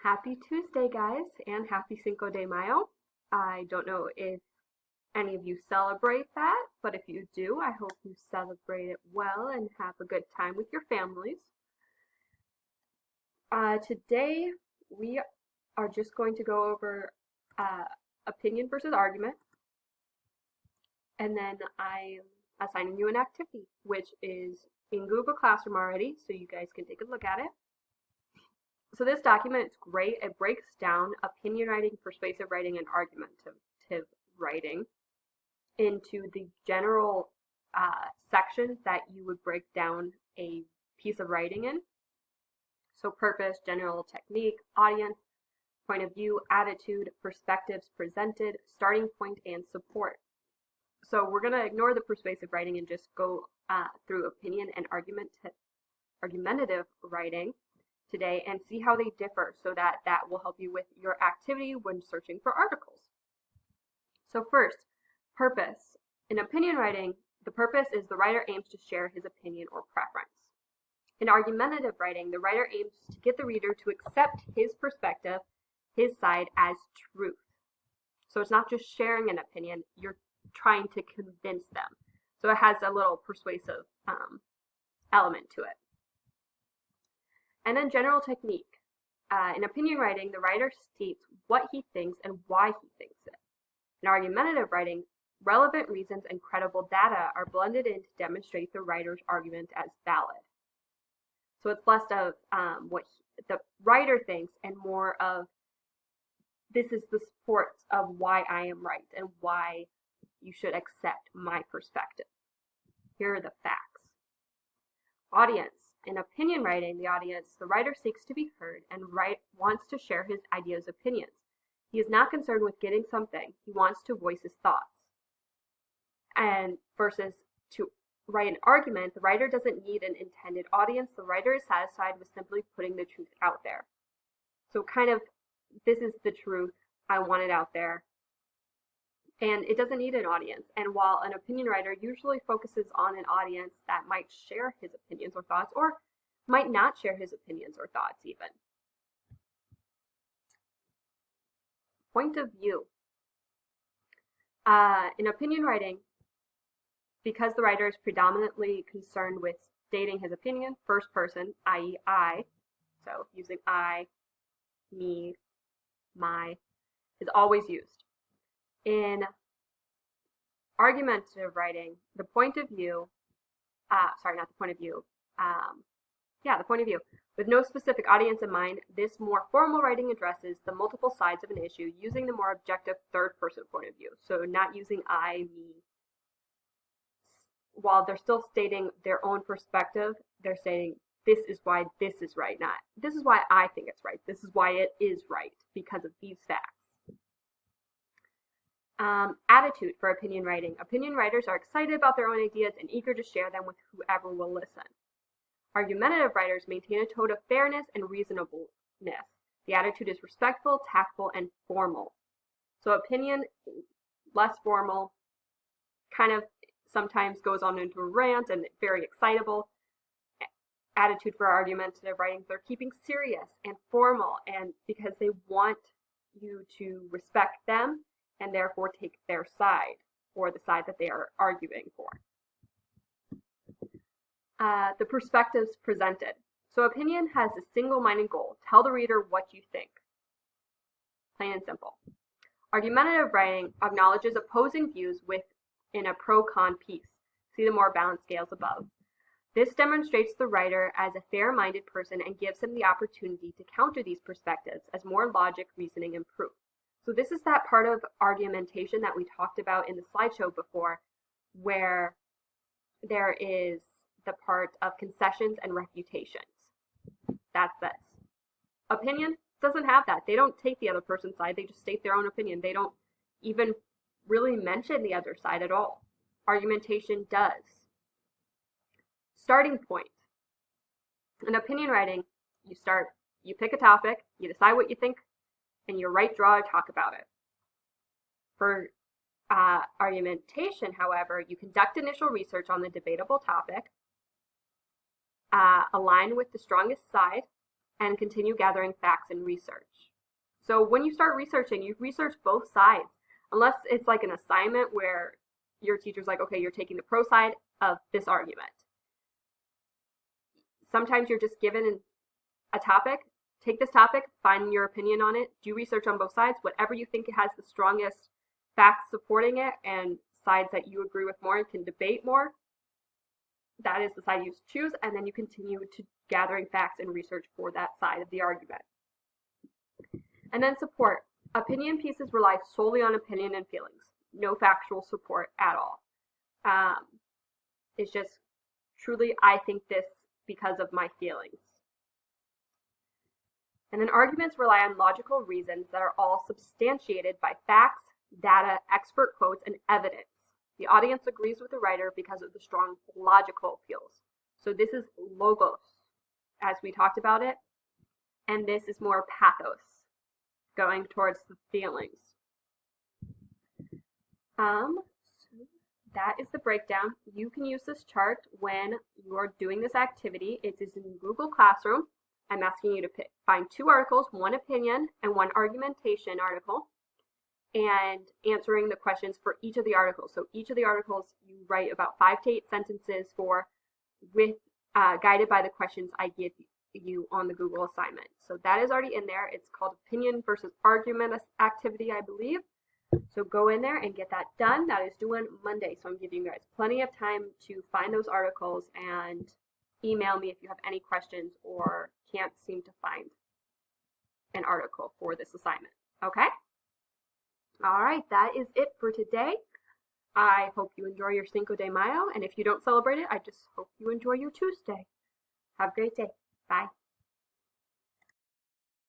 Happy Tuesday, guys, and happy Cinco de Mayo. I don't know if any of you celebrate that, but if you do, I hope you celebrate it well and have a good time with your families. Today, we are just going to go over opinion versus argument, and then I'm assigning you an activity, which is in Google Classroom already, so you guys can take a look at it. So this document is great. It breaks down opinion writing, persuasive writing, and argumentative writing into the general sections that you would break down a piece of writing in. So purpose, general technique, audience, point of view, attitude, perspectives presented, starting point, and support. So we're going to ignore the persuasive writing and just go through opinion and argumentative writing today and see how they differ so that will help you with your activity when searching for articles. So first, purpose. In opinion writing, the purpose is the writer aims to share his opinion or preference. In argumentative writing, the writer aims to get the reader to accept his perspective, his side, as truth. So it's not just sharing an opinion, you're trying to convince them. So it has a little persuasive element to it. And then general technique. In opinion writing, the writer states what he thinks and why he thinks it. In argumentative writing, relevant reasons and credible data are blended in to demonstrate the writer's argument as valid. So it's less of what the writer thinks and more of this is the support of why I am right and why you should accept my perspective. Here are the facts. Audience. In opinion writing, the writer seeks to be heard and wants to share his ideas, opinions. He is not concerned with getting something. He wants to voice his thoughts. And versus to write an argument, the writer doesn't need an intended audience. The writer is satisfied with simply putting the truth out there. So kind of, this is the truth. I want it out there. And it doesn't need an audience. And while an opinion writer usually focuses on an audience that might share his opinions or thoughts, or might not share his opinions or thoughts even. Point of view. In opinion writing, because the writer is predominantly concerned with stating his opinion, first person, i.e. I, so using I, me, my, is always used. In argumentative writing, the point of view, the point of view. With no specific audience in mind, this more formal writing addresses the multiple sides of an issue using the more objective third-person point of view. So not using I, me. While they're still stating their own perspective, they're saying this is why this is right, not this is why I think it's right. This is why it is right because of these facts. Attitude for opinion writing. Opinion writers are excited about their own ideas and eager to share them with whoever will listen. Argumentative writers maintain a tone of fairness and reasonableness. The attitude is respectful, tactful, and formal. So opinion, less formal, kind of sometimes goes on into a rant and very excitable. Attitude for argumentative writing, they're keeping serious and formal, and because they want you to respect them and therefore take their side, or the side that they are arguing for. The perspectives presented. So opinion has a single-minded goal. Tell the reader what you think. Plain and simple. Argumentative writing acknowledges opposing views within a pro-con piece. See the more balanced scales above. This demonstrates the writer as a fair-minded person and gives him the opportunity to counter these perspectives as more logic, reasoning, and proof. So this is that part of argumentation that we talked about in the slideshow before, where there is the part of concessions and refutations. That's this. Opinion doesn't have that. They don't take the other person's side. They just state their own opinion. They don't even really mention the other side at all. Argumentation does. Starting point. In opinion writing, you pick a topic, you decide what you think, and you write, draw, or talk about it. For argumentation, however, you conduct initial research on the debatable topic, align with the strongest side, and continue gathering facts and research. So when you start researching, you research both sides, unless it's like an assignment where your teacher's like, okay, you're taking the pro side of this argument. Sometimes you're just given a topic, take this topic, find your opinion on it, do research on both sides, whatever you think has the strongest facts supporting it and sides that you agree with more and can debate more, that is the side you choose, and then you continue to gathering facts and research for that side of the argument. And then support. Opinion pieces rely solely on opinion and feelings, no factual support at all. It's just truly, I think this because of my feelings. And then arguments rely on logical reasons that are all substantiated by facts, data, expert quotes, and evidence. The audience agrees with the writer because of the strong logical appeals. So this is logos, as we talked about it, and this is more pathos, going towards the feelings. So that is the breakdown. You can use this chart when you're doing this activity. It is in Google Classroom. I'm asking you to find 2 articles, 1 opinion and 1 argumentation article, and answering the questions for each of the articles. So each of the articles you write about 5 to 8 sentences for, with guided by the questions I give you on the Google assignment. So that is already in there. It's called opinion versus argument activity, I believe. So go in there and get that done. That is due on Monday. So I'm giving you guys plenty of time to find those articles and email me if you have any questions or can't seem to find an article for this assignment. Okay? All right, that is it for today. I hope you enjoy your Cinco de Mayo, and if you don't celebrate it, I just hope you enjoy your Tuesday. Have a great day. Bye.